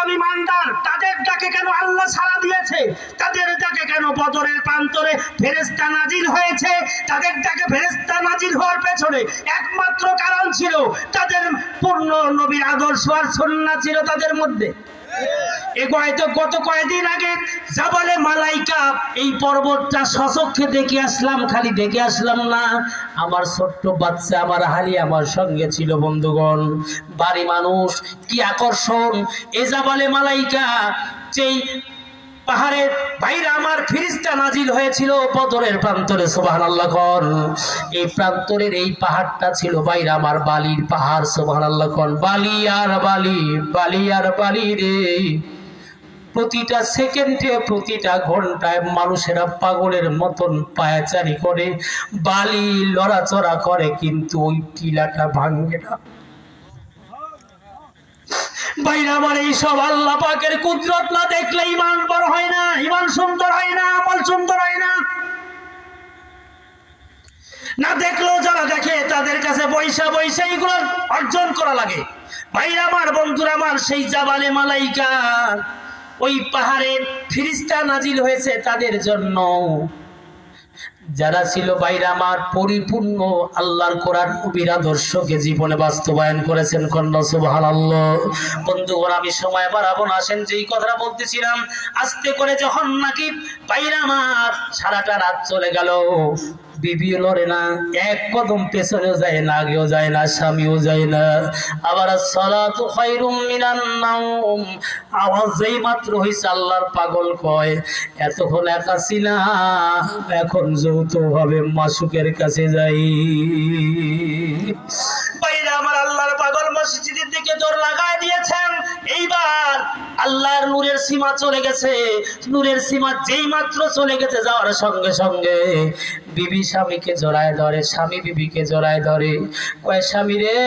গোলাম ঈমানদার, তাদের ডাকে কেন আল্লাহ সাড়া দিয়েছে? তাদের ডাকে কেন বদরের প্রান্তরে ফেরেশতা নাজিল হয়েছে? তাদের ডাকে ফেরেশতা নাজিল হওয়ার পেছনে একমাত্র কারণ ছিল তাদের পূর্ণ নবীর আদর্শ আর সুন্নাহ ছিল তাদের মধ্যে। হয়তো গত কয়েকদিন আগে জাবালে মালাইকা এই পর্বতটা সচক্ষে দেখে আসলাম, খালি দেখে আসলাম না, আমার ছোট্ট বাচ্চা আমার হালি আমার সঙ্গে ছিল। বন্ধুগণ, বাড়ি মানুষ, কি আকর্ষণ! এই জাবালে মালাইকা যেই পাহাড়ের বাইরে আমার ফেরেশতা নাজিল হয়েছিল বদরের প্রান্তরে, সুবহানাল্লাহ। এই প্রান্তরের এই পাহাড়টা ছিল বাইরে আমার বালির পাহাড়, সুবহানাল্লাহ। বালি আর বালি, বালি আর বালি রে। প্রতিটা সেকেন্ডে প্রতিটা ঘন্টায় মানুষেরা পাগলের মতন পায়াচারি করে, বালি লড়াচড়া করে, কিন্তু ওই টিলাটা ভাঙবে না। ভাইরা আমার, এইসব আল্লাহ পাকের কুদরত না দেখলে ঈমান বড় হয় না, ঈমান সুন্দর হয় না, আমল সুন্দর হয় না। না দেখলেও যারা দেখে তাদের কাছে পয়সা পয়সা এগুলো অর্জন করা লাগে। ভাইরা আমার, বন্ধুরা আমার, সেই জাবালে মালাইকা ওই পাহাড়ের ফেরেশতা নাজিল হয়েছে তাদের জন্য, যারা ছিল ভাইরা আমার পরিপূর্ণ আল্লাহর কোরআন নবীর আদর্শকে জীবনে বাস্তবায়ন করেছেন। কন্যা সুবহানাল্লাহ। বন্ধুগণ, আমি সময় বাড়াবো না, আসেন যেই কথাটা বলতেছিলাম আস্তে করে। যখন নাকি ভাইরা আমার সারাটা রাত চলে গেল, বিবিও লড়ে না, এক কদম পেছনেও যায় না, আগেও যায় না, স্বামীও যায় না। আবার সালাতু খায়রুম মিনান নাওম আওয়াজ যেই মাত্র হইছে, আল্লাহর পাগল কয় এতক্ষণ একা ছিলাম, এখন যৌথভাবে মাসুকের কাছে যাই। ভাইরা আমার, আল্লাহর পাগল মসজিদের দিকে দৌড় লাগায় দিয়েছেন। এইবার আল্লাহর নূরের সীমা চলে গেছে। নূরের সীমা যেই মাত্র চলে গেছে, যাওয়ার সঙ্গে সঙ্গে বিবি স্বামীকে জড়ায় ধরে, স্বামী বিবিকে জড়ায় ধরে, কয় স্বামী রে,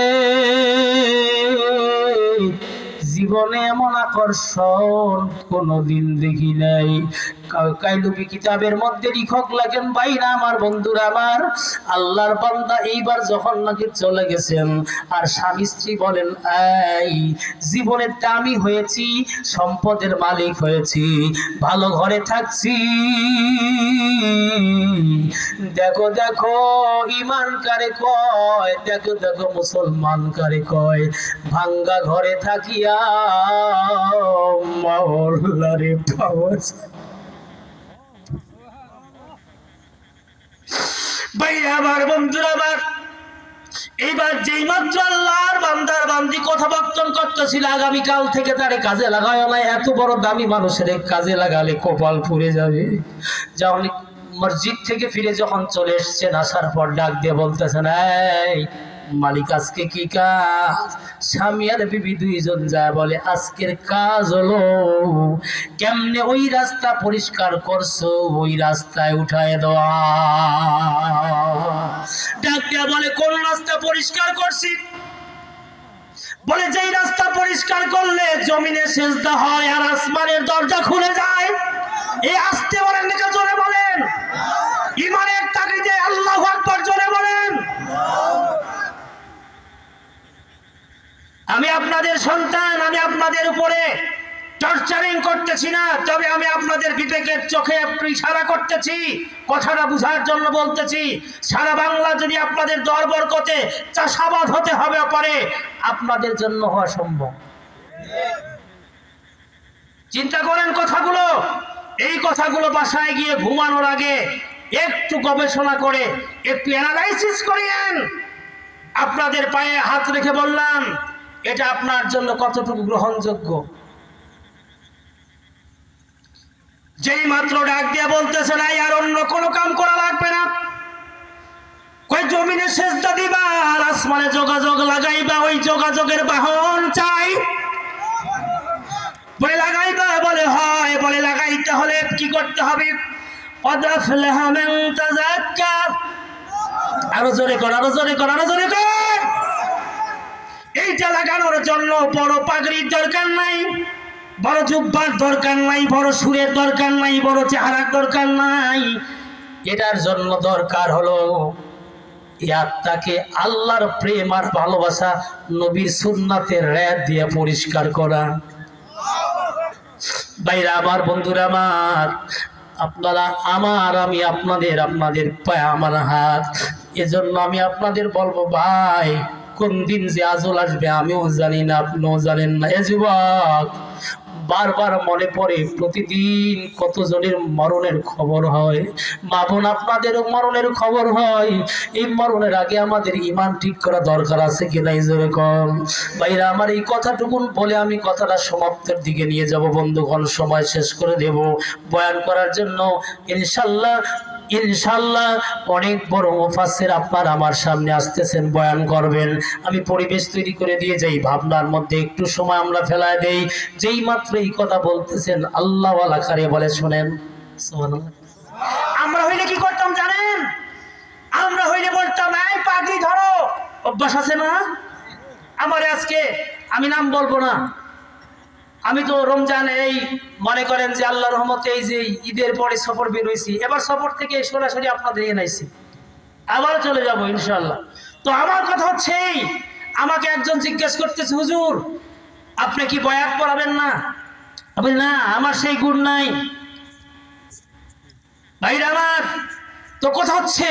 জীবনে এমন আকর্ষণ কোনদিন দেখি নাই। কাইলুবি কিতাবের মধ্যে লেখক লেখেন, ভাইরা আমার, বন্ধুরা আমার, আল্লাহর বান্দা এইবার যখন নাকি চলে গেছেন, আর স্বামী স্ত্রী বলেন, এই জীবনের দামি হয়েছি, সম্পদের মালিক হয়েছি, ভালো ঘরে থাকছি, দেখো দেখো ঈমান কারে কয়, দেখো দেখো মুসলমান কারে কয়, ভাঙ্গা ঘরে থাকিয়া মহল্লারে পাওয়া যায়। ভাইরা আমার, বন্ধুরা আমার, এইবার যেই মাত্র আল্লাহর বান্দার বান্দি কথাবার্তন করতেছিল, আগামীকাল থেকে তারে কাজে লাগায় না, এত বড় দামি মানুষের কাজে লাগালে কপাল পুড়ে যাবে। যখন মসজিদ থেকে ফিরে যখন চলে এসছেন, আসার পর ডাক দিয়ে বলতেছেন, এই মালিক আজকে কি কাজ? স্বামী আর বিবি দুইজন যায় বলে, আজকের কাজ হলো কেমনে ওই রাস্তা পরিষ্কার করছো, ওই রাস্তায় উঠায় দেওয়া। ডাক দিয়া বলে, কোন রাস্তা পরিষ্কার করছি? বলে, যেই রাস্তা পরিষ্কার করলে জমিনে সেজদা হয় আর আসমানের দরজা খুলে যায়। এই আসতে বলেন নাকি জোরে বলেন? ঈমানের তাগিদে আল্লাহু আকবার জোরে বলেন। আমি আপনাদের সন্তান, আমি আপনাদের উপরে টর্চারিং করতেছি না, তবে আমি আপনাদের বিবেকের চোখে একটু ইশারা করতেছি, কথাটা বুঝার জন্য বলতেছি। সারা বাংলা যদি আপনাদের দরবরকতে চাষাবাদ হতে হবে পারে, আপনাদের জন্য হওয়া সম্ভব। চিন্তা করেন কথাগুলো। এই কথাগুলো বাসায় গিয়ে ঘুমানোর আগে একটু গবেষণা করে, একটু অ্যানালাইসিস করেন। আপনাদের পায়ে হাত রেখে বললাম, এটা আপনার জন্য কতটুকু গ্রহণযোগ্য। যেই মাত্র ডাক দিয়ে বলতেছে, না আর অন্য কোনো কাম করা লাগবে না, কই জমিনে সেজদা দিবা আর আসমানে যোগাযোগ লাগাইবা, ওই যোগাযোগের বাহন চাই। বলে লাগাইবা? বলে হয়। বলে লাগাইতে হলে কি করতে হবে? আরো জোরে কর, আরো জোরে কর, আরো জোরে কর। এইটা লাগানোর জন্য বড় পাগড়ির দরকার নাই, বড় জুব্বার দরকার নাই, বড় সুরের দরকার নাই, বড় চেহারার দরকার নাই। এটার জন্য দরকার হলো এই আত্মাকে আল্লাহর প্রেম আর ভালোবাসা, নবীর সুন্নাতের রাত দিয়ে পরিষ্কার করা। ভাইরা আমার, বন্ধুরা আমার, আপনারা আমার, আমি আপনাদের, আপনাদের পায়ে আমার হাত। এজন্য আমি আপনাদের বলবো ভাই, কোন দিন যে আজল আসবে আমিও জানি না, আপনিও জানেন না। এ যুবক, বারবার মনে পড়ে প্রতিদিন কতজনের মরণের খবর হয়। মা বোন, আপনাদেরও মরণের খবর হয়। এই মরণের আগে আমাদের ঈমান ঠিক করা দরকার আছে কিনা, এই জোরে কম। ভাইরা আমার, এই কথাটুকুন বলে আমি কথাটা সমাপ্তের দিকে নিয়ে যাব বন্ধুগণ, সময় শেষ করে দেব বয়ান করার জন্য। ইনশাল্লাহ ইনশাল্লাহ অনেক বড় মুফাসসির আপনার আমার সামনে আসতেছেন, বয়ান করবেন। আমি পরিবেশ তৈরি করে দিয়ে যাই, ভাবনার মধ্যে একটু সময় আমরা ফেলায় দেই। যেই মাত্র এই কথা বলতেছেন, আল্লাহ ওয়ালা কারে বলে শোনেন, সুবহানাল্লাহ। আমরা হইলে কি করতাম জানেন? আমরা হইলে বলতাম, এই পাগড়ি ধরো। অভ্যাস আছে না? আমার আজকে আমি নাম বলবো না, আমি তো রমজান এই মনে করেন যে আল্লাহ রহমতে এই যে ঈদের পরে সফর বের হয়েছি, এবার সফর থেকে সরাসরি আপনাদের এনাইছি, আবার চলে যাব ইনশাল্লাহ। তো আমার কথা হচ্ছে এই, আমাকে একজন জিজ্ঞেস করতেছে, হুজুর আপনি কি বয়াত পড়াবেন না? আমি না, আমার সেই গুণ নাই। ভাইরা আমার, তো কথা হচ্ছে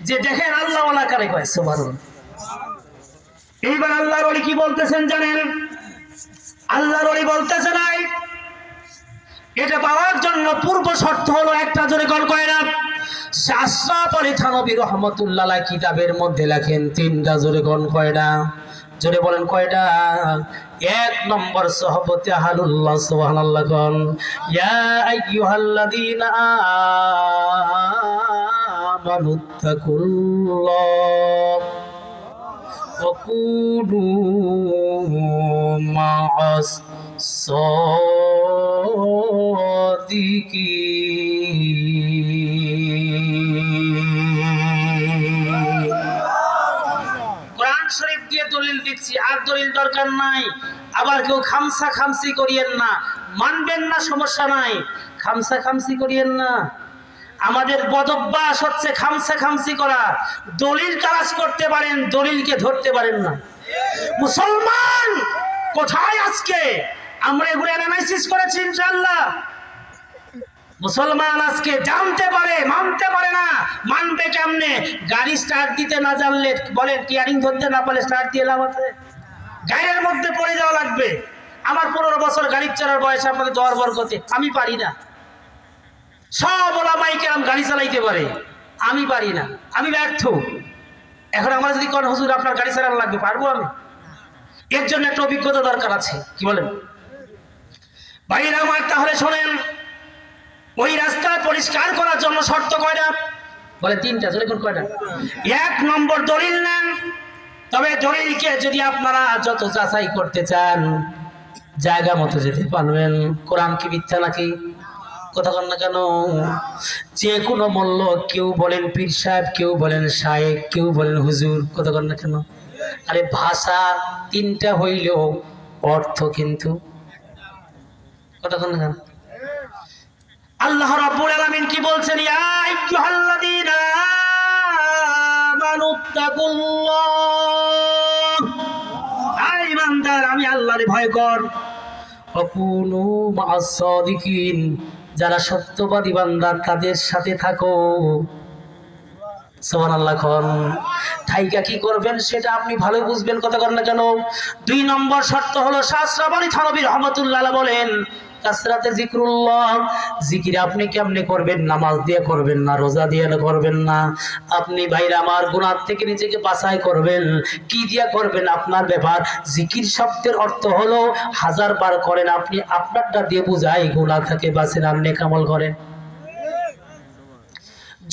যে দেখেন আল্লাহ ওয়ালা কারে কয়, সুবহানাল্লাহ। এইবার আল্লাহর ওলি কি বলতেছেন জানেন? আল্লাহর ওলি বলতেছে নাই, এটা পাওয়ার জন্য পূর্ব শর্ত হলো একটা, জোরে কোন কয় না? আশরাফ আলী থানভী রহমাতুল্লাহ আলাইহি কিতাবের মধ্যে লেখেন তিনটা, জোরে কোন কয়টা? জোরে বলেন কয়টা? এক নম্বর সহবতে আহলুল্লাহ, সুবহানাল্লাহ কোন। ইয়া আইয়ুহাল্লাযীনা আমানুত্তাকুল্লাহ ওয়া কুনু মা'আস সাদিকিন। কোরআন শরীফ দিয়ে দলিল দিচ্ছি, আর দলিল দরকার নাই। আবার কেউ খামসা খামসি করিয়েন না, মানবেন না সমস্যা নাই, খামসা খামসি করিয়েন না। আমাদের বদভ্যাস হচ্ছে খামসা খামসি করা। দলিল তালাশ করতে পারেন, দলিলকে ধরতে পারেন না। মুসলমান কোথায় আজকে? আমরা এগুলো অ্যানালাইসিস করেছি ইনশাআল্লাহ। মুসলমান আজকে জানতে পারে, মানতে পারে না। মানবে কেমনে? গাড়ি স্টার্ট দিতে না জানলে, বলেন টিয়ারিং ধরতে না পারলে স্টার্ট দিয়ে লাভ আছে? গাড়ির মধ্যে পড়ে যাওয়া লাগবে। আমার 15 বছর গাড়ি চালার বয়স, আপনাদের দর বরকতে আমি পারি না। সব ওলামায়ে কেরাম গাড়ি চালাইতে পারে, আমি পারি না, আমি ব্যর্থ। এখন আমার যদি কোন হুজুর আপনার গাড়ি চালানো লাগবে, পারবো আমি? এর জন্য একটা অভিজ্ঞতা দরকার আছে, কি বলেন ভাইরা আমার? তাহলে শোনেন, ওই রাস্তা পরিষ্কার করার জন্য শর্ত কয়টা? বলে তিনটা, জোরে কোন কয়টা? এক নম্বর দলিল নেন। তবে দলিলকে যদি আপনারা যত যাচাই করতে চান, জায়গা মতো যেতে পারবেন। কোরআন কি মিথ্যা নাকি? কথা কন না কেন? যে কোনো মূল্য, কেউ বলেন পীর সাহেব, কেউ বলেন শায়েখ, কেউ বলেন হুজুর, কথা কন না কেন? আরে ভাষা তিনটা হইলেও অর্থ কিন্তু, কথা কন না কেন? আল্লাহ রাব্বুল আলামিন কি বলছেন? ইয়া আইয়ুহাল্লাযীনা আমানুত্তাকুল্লাহ, আয় ইমানদার, আমি আল্লাহরে ভয় কর। ওয়া কুনু মা'আস সাদিকিন, যারা সত্যবাদী বান্দা তাদের সাথে থাকো। সুবহানাল্লাহ কোন। ঠাইকা কি করবেন সেটা আপনি ভালো বুঝবেন, কথা কর না কেন? 2 নম্বর শর্ত হলো, আশরাফ আলী থানভী রাহমাতুল্লাহ আলাইহি বলেন, কাসরাতে জিক্রুল্লাহ, জিকির আপনি কেমনে করবেন? নামাজ দিয়ে করবেন না, রোজা দিয়ে করবেন না। আপনি ভাইরা আমার গুনাহ থেকে নিজেকে বাছাই করবেন, কি দিয়া করবেন আপনার ব্যাপার। জিকির শব্দের অর্থ হলো 1000 বার করেন, আপনি আপনারটা দিয়ে বুঝাই গুনাহ থেকে বাঁচেন আর নেক আমল করেন।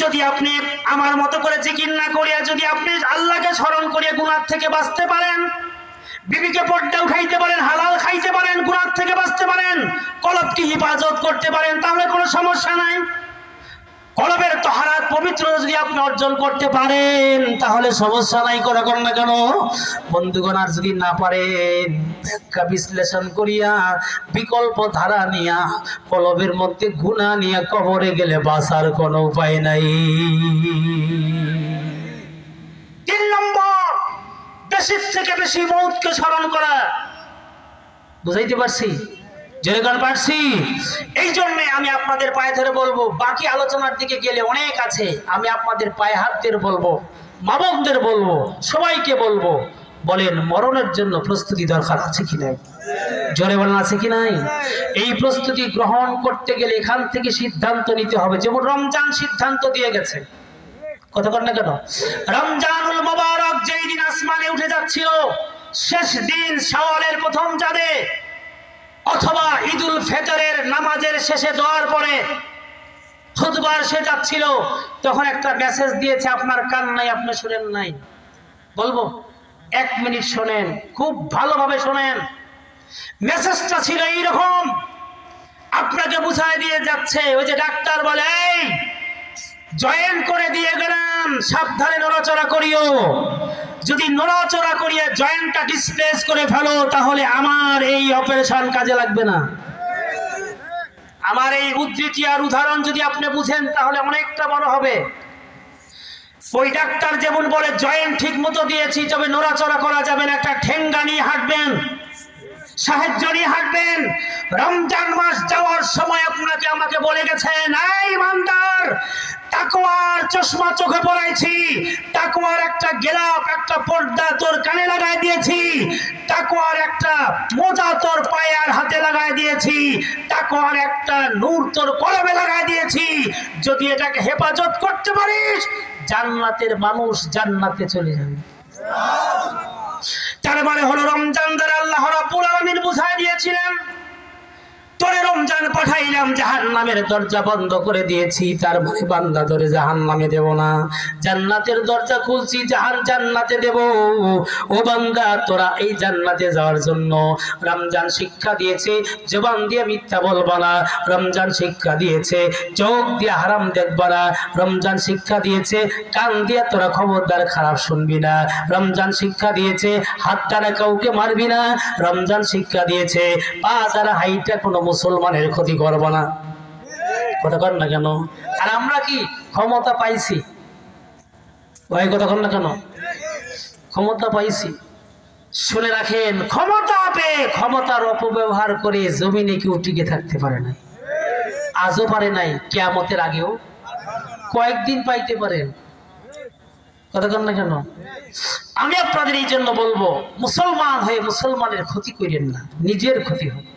যদি আপনি আমার মতো করে জিকির না করিয়া যদি আপনি আল্লাহকে স্মরণ করিয়া গুনাহ থেকে বাঁচতে পারেন, বিবিকে পর্দা উঠাইতে পারেন, হালাল খাইতে পারেন, গুনাহ থেকে বাঁচতে পারেন, কলবকে হিফাজত করতে পারেন, তাহলে কোনো সমস্যা নাই। কলবের তাহারাত পবিত্রতা যদি আপনি অর্জন করতে পারেন, তাহলে সমস্যা নাই, করে করেন না কেন? বন্ধুগণ, আর যদি না পারেন, ব্যাখ্যা বিশ্লেষণ করিয়া বিকল্প ধারা নিয়া কলবের মধ্যে গুনাহ নিয়ে কবরে গেলে বাঁচার কোনো উপায় নাই। 3 নম্বর, বেশি থেকে বেশি মওতকে স্মরণ করা। বুঝাইতে পারছি? যেরকম পারছি। এই জন্যে আমি আপনাদের পায়ে ধরে বলবো, বাকি আলোচনার দিকে গেলে অনেক আছে, আমি আপনাদের পায়ে হাত ধরে বলবো, মা বোনদের বলবো, সবাইকে বলবো, বলেন মরণের জন্য প্রস্তুতি দরকার আছে কি নাই? জোরে বলেন আছে কি নাই? এই প্রস্তুতি গ্রহণ করতে গেলে এখান থেকে সিদ্ধান্ত নিতে হবে। যেমন রমজান সিদ্ধান্ত দিয়ে গেছে, কথা বল না কেন? রমজানুল মুবারক যেই দিন আসমানে উঠে যাচ্ছিল, শেষ দিন শাওয়ালের প্রথম চাঁদে অথবা ঈদুল ফিতরের নামাজের শেষে দোয়ার পরে খুতবার সে যাচ্ছিল, তখন একটা মেসেজ দিয়েছে, আপনার কান নাই, আপনি শুনেন নাই। বলবো 1 মিনিট শোনেন, খুব ভালোভাবে শোনেন। মেসেজটা ছিল এইরকম, আপনাকে বুঝায় দিয়ে যাচ্ছে, ওই যে ডাক্তার বলে, এই জয়েন করে দিয়ে গেলাম, সাবধানে নড়াচড়া করিও, যদি নড়াচড়া করিয়ে জয়েন্টটা ডিসপ্লেস করে ফেলো তাহলে আমার এই অপারেশন কাজে লাগবে না। আমার এই উদ্ধৃতি আর উদাহরণ যদি আপনি বুঝেন তাহলে অনেকটা বড় হবে। ওই ডাক্তার যেমন বলে জয়েন্ট ঠিক মতো দিয়েছি, তবে নড়াচড়া করা যাবে না, একটা ঠেঙ্গা নিয়ে হাঁটবেন, সাহায্য নিয়ে হাঁটবেন। রমজান মাস যাওয়ার সময় আপনাকে আমাকে বলে গেছেন, এই ইমানদার, তাকওয়ার চশমা চোখে পড়াইছি, তাকওয়ার একটা গেলাপ, একটা পর্দা তোর কানে লাগাই দিয়েছি, তাকওয়ার একটা মোজা তোর পায়ে আর হাতে লাগাই দিয়েছি, তাকওয়ার একটা নূর তোর কলবে লাগাই দিয়েছি। যদি এটাকে হেফাজত করতে পারিস, জান্নাতের মানুষ জান্নাতে চলে যাবে। তার মানে হলো রমজান দ্বারা আল্লাহ রাব্বুল আলামিন বুঝাই দিয়েছিলেন, তোরে রমজান পাঠাইলাম, জাহান্নামের দরজা বন্ধ করে দিয়েছি, তার মানে বান্দা ধরে জাহান্নামে দেব না, জান্নাতের দরজা খুলছি, জান্নাতে দেব। ও বান্দা, তোরা এই জান্নাতে যাওয়ার জন্য রমজান শিক্ষা দিয়েছে, জবান দিয়ে মিথ্যা বলবা না, রমজান শিক্ষা দিয়েছে চোখ দিয়ে হারাম দেখবা না, রমজান শিক্ষা দিয়েছে কান দিয়ে তোরা খবরদার খারাপ শুনবি না, রমজান শিক্ষা দিয়েছে হাত দ্বারা কাউকে মারবি না, রমজান শিক্ষা দিয়েছে পা দ্বারা হাইটা কোনো মুসলমানের ক্ষতি করব না। কথা কর না কেন? আর আমরা কি ক্ষমতা পাইছি? ভাই কথা কর না কেন? ক্ষমতা পাইছি। শুনে রাখেন, ক্ষমতা পেয়ে ক্ষমতার অপব্যবহার করে জমিনে কেউ টিকে থাকতে পারে নাই, আজও পারে নাই, কিয়ামতের আগেও কয়েকদিন পাইতে পারেন। কথা কর না কেন? আমি আপনাদের এই জন্য বলবো, মুসলমান হয়ে মুসলমানের ক্ষতি করেন না, নিজের ক্ষতি হবে।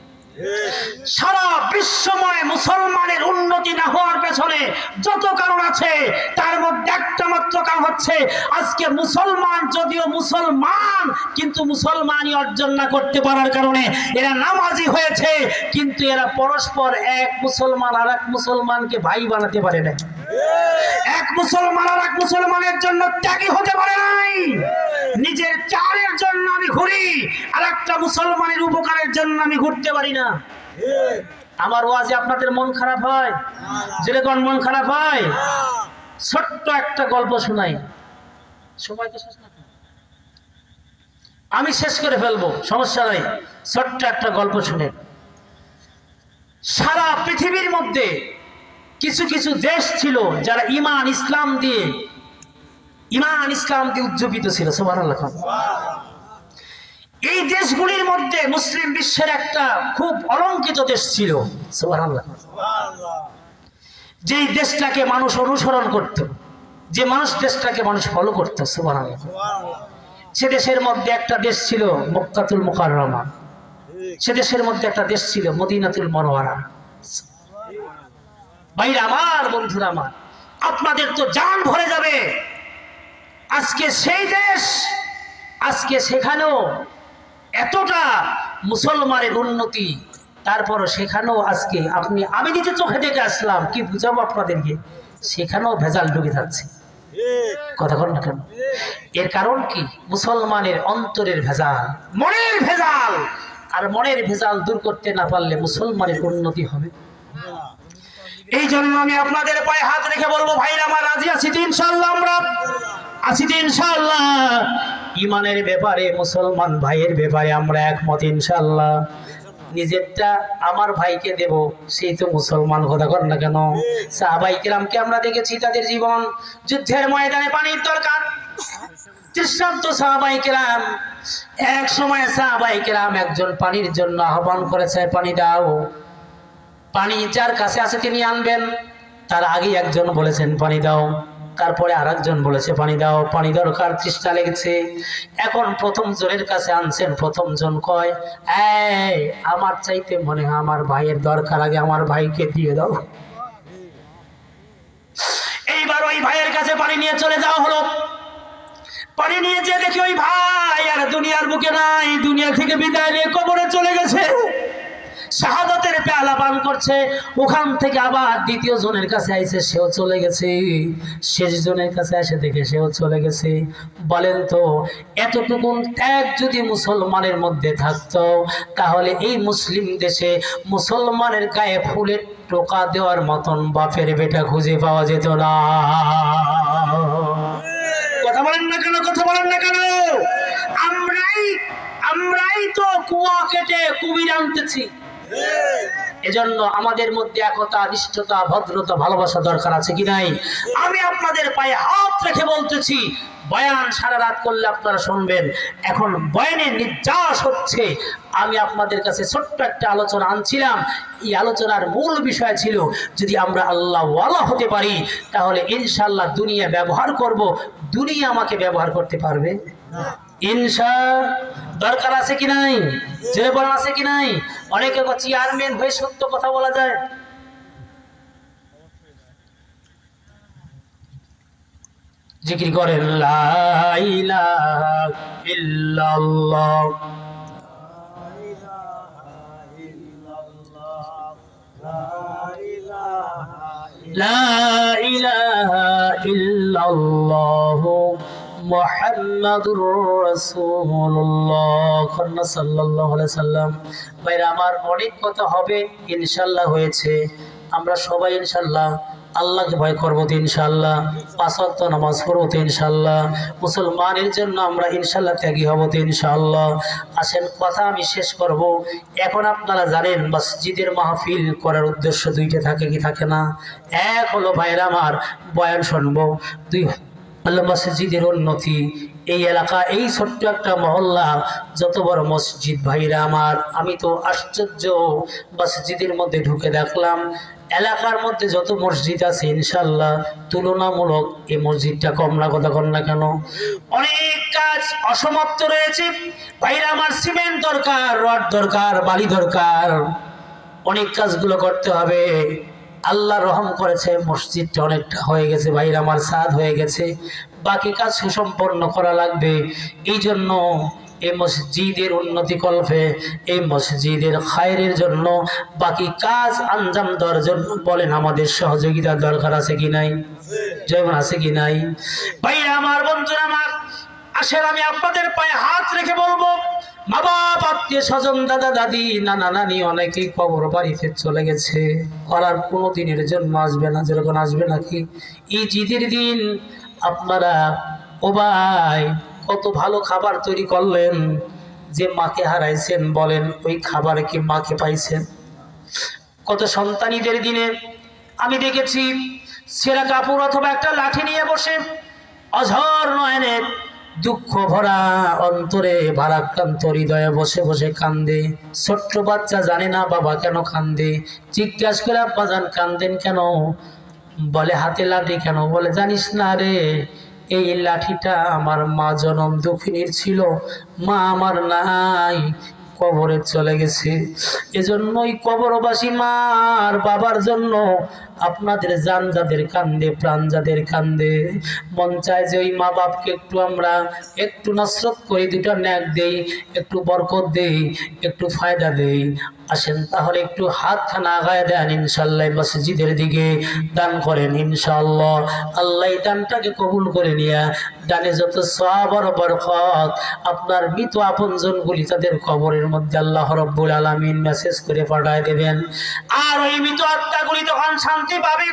সারা বিশ্বময় মুসলমানের উন্নতি না হওয়ার পেছনে যত কারণ আছে, তার মধ্যে একটা মাত্র কারণ হচ্ছে, আজকে মুসলমান যদিও মুসলমান, কিন্তু মুসলমানই অর্জন না করতে পারার কারণে এরা নামাজি হয়েছে, কিন্তু এরা পরস্পর এক মুসলমান আর এক মুসলমানকে ভাই বানাতে পারে না, এক মুসলমান আর এক মুসলমানের জন্য ত্যাগী হতে পারে নাই। নিজের চারের জন্য আমি ঘুরি, আর একটা মুসলমানের উপকারের জন্য আমি ঘুরতে পারি না। আমার ওয়াজে আপনাদের মন খারাপ হয়? যেরকম মন খারাপ হয়, ছোট্ট একটা গল্প শোনাই। সময় তো শেষ না, আমি শেষ করে ফেলবো, সমস্যা নাই। ছোট্ট একটা গল্প শুনে, সারা পৃথিবীর মধ্যে কিছু কিছু দেশ ছিল যারা ইমান ইসলাম দিয়ে উজ্জীবিত ছিল। সুবহানাল্লাহ। এই দেশগুলির মধ্যে মুসলিম বিশ্বের একটা খুব অলঙ্কিত দেশ ছিল। সুবহানাল্লাহ। যেই দেশটাকে মানুষ অনুসরণ করত, যে দেশটাকে মানুষ ফলো করত। সুবহানাল্লাহ। সে দেশের মধ্যে একটা দেশ ছিল মক্কাতুল মুকাররমা, সে দেশের মধ্যে একটা দেশ ছিল মদিনাতুল মুনাওয়ারা। ভাইরা আমার, বন্ধুরা আমার, আপনাদের তো জান ভরে যাবে। আজকে সেই দেশ, আজকে সেখানেও এতটা মুসলমানের উন্নতি, তারপরও সেখানেও আজকে আমি নিজে চোখে দেখে আসলাম, কি বুঝাবো আপনাদেরকে, সেখানেও ভেজাল ঢুকে যাচ্ছে। কথা বল না কেন? এর কারণ কি? মুসলমানের অন্তরের ভেজাল, মনের ভেজাল। আর মনের ভেজাল দূর করতে না পারলে মুসলমানের উন্নতি হবে। এই জন্য আমি আপনাদের পায়ে হাত রেখে বলবো, ভাইরা আমার, রাজি আছি তো ইনশাআল্লাহ? আমরা আছি তো ইনশাআল্লাহ? ইমানের ব্যাপারে, মুসলমান ভাইয়ের ব্যাপারে আমরা একমত ইনশাআল্লাহ। নিজেরটা আমার ভাইকে দেব, সেই তো মুসলমান। কথা কর না কেন? সাহাবায়ে কেরামকে আমরা দেখেছি, তাদের জীবন যুদ্ধের ময়দানে পানির দরকার, তৃষ্ণার্ত সাহাবায়ে কেরাম, এক সময় সাহাবায়ে কেরাম একজন পানির জন্য আহ্বান করেছে, পানি দাও। পানি যার কাছে আছে তিনি আনবেন। তার আগে একজন বলেছেন পানি দাও, তারপরে আরেকজন বলেছে পানি দাও, পানি দরকার, তৃষ্ণা লেগেছে। এখন প্রথম জনের কাছে আনছেন, প্রথম জন কয়, এই আমার চাইতে মনে হয় আমার ভাইয়ের দরকার, আগে আমার ভাইকে দিয়ে দাও। এইবার ওই ভাইয়ের কাছে পানি নিয়ে চলে যাওয়া হলো। পানি নিয়ে যে দেখি ওই ভাই আর দুনিয়ার বুকে নাই, দুনিয়া থেকে বিদায় নিয়ে কবরে চলে গেছে, শাহাদাতের পেয়ালা পান করছে। ওখান থেকে আবার দ্বিতীয় জনের কাছে আইছে, সেও চলে গেছে। শেষ জনের কাছে এসে দেখে সেও চলে গেছে। বলেন তো, এতটুকুন ত্যাগ যদি মুসলমানের মধ্যে থাকতো, তাহলে এই মুসলিম দেশে মুসলমানের গায়ে ফুলের টোকা দেওয়ার মতন বাপের বেটা খুঁজে পাওয়া যেত না। কথা বলেন না কেন, কথা বলেন না কেন? আমরাই তো কুয়া কেটে কুমির আনতেছি। এজন্য আমাদের মধ্যে একতা, নিষ্ঠতা, ভদ্রতা, ভালোবাসা দরকার আছে কি নাই? আমি আপনাদের পায়ে হাত রেখে বলতেছি, বয়ান সারা রাত করলে আপনারা শুনবেন। এখন বয়ানের নির্যাস হচ্ছে। আমি আপনাদের কাছে ছোট্ট একটা আলোচনা আনছিলাম। এই আলোচনার মূল বিষয় ছিল, যদি আমরা আল্লাহ ওয়ালা হতে পারি তাহলে ইনশাআল্লাহ দুনিয়া ব্যবহার করব, দুনিয়া আমাকে ব্যবহার করতে পারবে ইনশা। দরকার আছে কি নাই? যে বলেন আছে কি নাই? অনেকে চেয়ারম্যান হয়ে সত্য কথা বলা যায়। জিকির করেন লা ইলাহা ইল্লাল্লাহ, লা ইলাহা ইল্লাল্লাহ মুহাম্মাদুর রাসূলুল্লাহ সাল্লাল্লাহু আলাইহি সাল্লাম। ভাইরা আমার, অনেক কথা হবে, ইনশাআল্লাহ হয়েছে। আমরা সবাই ইনশাআল্লাহ আল্লাহকে ভয় করবো তো ইনশাআল্লাহ, 5 ওয়াক্ত নামাজ পড়বো তো ইনশাআল্লাহ, মুসলমানের জন্য আমরা ইনশাআল্লাহ ত্যাগী হবো তো ইনশাআল্লাহ। আসেন, কথা আমি শেষ করব। এখন আপনারা জানেন মসজিদের মাহফিল করার উদ্দেশ্য দুইটা থাকে কি থাকে না? এক হলো ভাইরা আমার বয়ান শুনবো, দুই আল্লাহ মসজিদের উন্নতি। এই এলাকা, এই ছোট্ট একটা মহল্লা, যত বড় মসজিদ ভাইরা আমার। আমি তো আশ্চর্য, মসজিদের মধ্যে ঢুকে দেখলাম এলাকার মধ্যে যত মসজিদ আছে ইনশাআল্লাহ তুলনামূলক এই মসজিদটা কম না। কথা কন না কেন? অনেক কাজ অসমাপ্ত রয়েছে ভাইরা আমার। সিমেন্ট দরকার, রড দরকার, বালি দরকার, অনেক কাজগুলো করতে হবে। আল্লাহ রহম করেছে, মসজিদটা অনেকটা হয়ে গেছে ভাইরা আমার, সাদ হয়ে গেছে। বাকি কাজ সুসম্পন্ন করা লাগবে। এই জন্য এই মসজিদের উন্নতি কল্পে, এই মসজিদের খায়রের জন্য, বাকি কাজ আঞ্জাম দেওয়ার জন্য বলেন আমাদের সহযোগিতার দরকার আছে কি নাই? যেমন আছে কি নাই? ভাইরা আমার, বন্ধুরা আমার, আসেন আমি আপনাদের পায়ে হাত রেখে বলবো, মা বাপ, আত্মীয় স্বজন, দাদা দাদি, নানা নানি অনেকেই কবর বাড়িতে চলে গেছে। আর কোনো দিনের জন্য আসবে না। যেরকম আসবে নাকি? এই ঈদের দিন আপনারা, ও ভাই, কত ভালো খাবার তৈরি করলেন। যে মাকে হারাইছেন, বলেন ওই খাবারে কি মাকে পাইছেন? কত সন্তানীদের দিনে আমি দেখেছি ছেঁড়া কাপড় অথবা একটা লাঠি নিয়ে বসে অঝর নয়নে, দুঃখ ভরা অন্তরে, ভারাক্রান্ত হৃদয়ে বসে বসে কান্দে। ছোট্ট বাচ্চা জানে না বাবা কেন কান্দে। জিজ্ঞাসা করে, আব্বা জান কান্দেন কেন? বলে হাতে লাঠি কেন? বলে জানিস না রে, এই লাঠিটা আমার মা জনম দুঃখিনীর ছিল, মা আমার নাই, কবরে চলে গেছে। এজন্যই কবরবাসী মার বাবার জন্য আপনাদের জান যাদের কান্দে, প্রাণ যাদের কান্দে, মন চায় যে ওই মা বাপকে একটু আমরা একটু নসরত করি, দুটা ন্যাক দেই, একটু বরকত দেই, একটু ফায়দা দেই। আসেন তাহলে একটু হাতখানা আগায় দেন, ইনশাআল্লাহ মসজিদের দিকে দান করেন ইনশাআল্লাহ। আল্লাহ এই দানটাকে কবুল করে নিয়া দানে যত সওয়াব আর বরকত আপনার মৃত আপনজনগুলি তাদের কবরের মধ্যে আল্লাহ রাব্বুল আলামিন মেসেজ করে পাঠায় দেবেন। আর ওই মৃত আত্মাগুলি তখন শান্তি পাবে।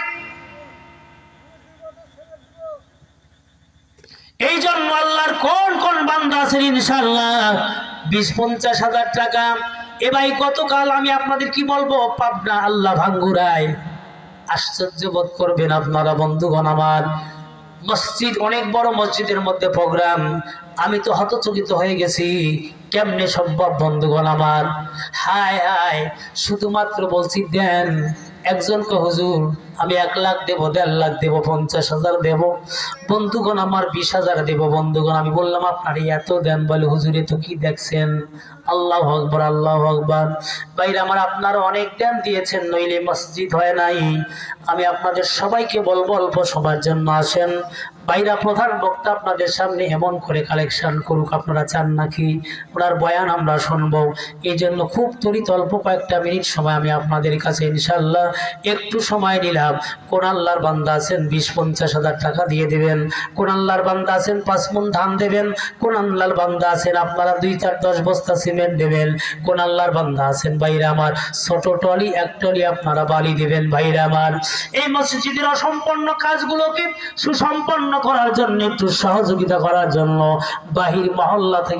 এই জন্য আল্লাহর কোন কোন বান্দা আছেন ইনশাআল্লাহ 20-50 হাজার টাকা। এ ভাই, গতকাল আমি আপনাদের কি বলবো, পাবনা আল্লাহ ভাঙ্গুরায়, আশ্চর্য বোধ করবেন আপনারা বন্ধুগণ আমার। মসজিদ, অনেক বড় মসজিদের মধ্যে প্রোগ্রাম। আমি তো হতচকিত হয়ে গেছি, কেমনে সম্ভব বন্ধুগণ আমার। হায় হায়, শুধুমাত্র বলছি দেন। একজনকে হুজুর আমি 1 লাখ দেবো, 1.5 লাখ দেবো, 50,000 দেবো, বন্ধুগণ আমার 20,000 দেবো। বন্ধুগণ আমি বললাম আপনারা এত দেন, বলে হুজুরে তো কি দেখছেন। আল্লাহু আকবার, আল্লাহু আকবার। ভাইরা আমার, আপনারা অনেক দান দিয়েছেন, নইলে মসজিদ হয় নাই। আমি আপনাদের সবাইকে বলবো অল্প সময়ের জন্য আসেন। বাইরা প্রধান বক্তা আপনাদের সামনে এমন করে কালেকশন করুক, আপনারা চান নাকি ওনার বয়ান আমরা শুনবো। এই জন্য খুব ত্বরিত অল্প কয়েকটা মিনিট সময় আমি আপনাদের কাছে ইনশাল্লাহ একটু সময় নিলাম। কোন আল্লাহর বান্দা আছেন 20-50 হাজার টাকা দিয়ে দেবেন, কোন আল্লাহর বান্দা আছেন 5 মণ ধান দেবেন, কোন আল্লাহর বান্দা আছেন আপনারা 2-4-10 বস্তা সিমেন্ট দেবেন, কোন আল্লাহর বান্দা আছেন ভাইরা আমার ছোট টলি 1 টলি আপনারা বালি দেবেন। ভাইরা আমার, এই মসজিদের অসম্পন্ন কাজগুলোকে সুসম্পন্ন করার জন্য, একটু সহযোগিতা করার জন্য বাহির মহল্লা থেকে